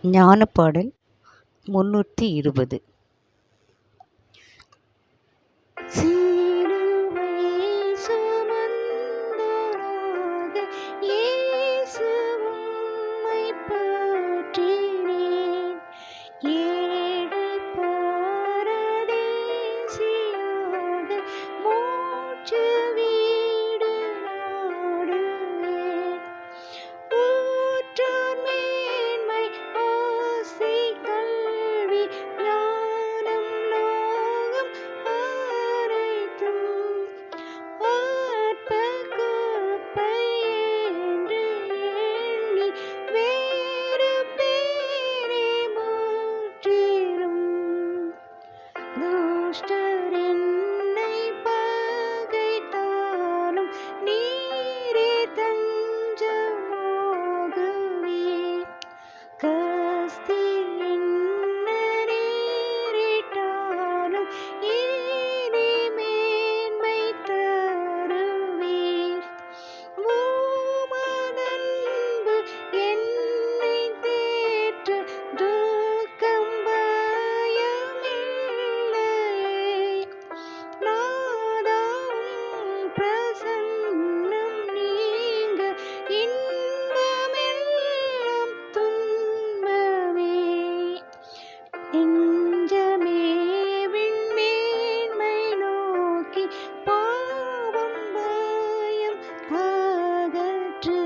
ஞானப்பாடல் 320. சிலுவை சுமந்தோராக இயேசு உம்மை போற்றினேன். ஏழை பரதேசியாக மோட்ச வீடு நாடுவேன். ஊற்றார் மேன்மை ஆசை கல்வி ஞானம் லோகம் அனைத்தும் ஆற்ப கோப்பை என்று எண்ணி வேறு பேரை முற்றிலும் துஷ்டர் என்னை பகைத்தாலும் நீரே தஞ்சமாகுவீர். கஸ்தி என்ன நேரிட்டாலும் இனி மேன்மை தருவீர். உமதன்பு என்னை தேற்ற துக்கம் பயமில்லையே. நாதா உம் பிரசன்னம் நீங்க இன்பமெல்லாம் துன்பமே. நெஞ்சமே விண்மேன்மை நோக்கி பாவம் பயம் அகற்று.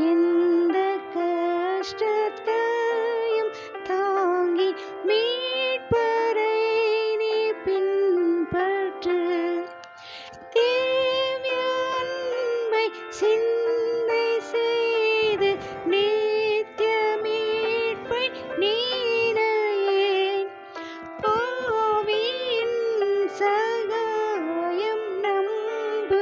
எந்த கஷ்டத்தையும் தாங்கி மீட்பரை நீ பின்பற்று. திவ்ய அன்பை சிந்தை செய்து நித்திய மீட்பை நீரையேன். பாவியின் சகாயம் நம்பு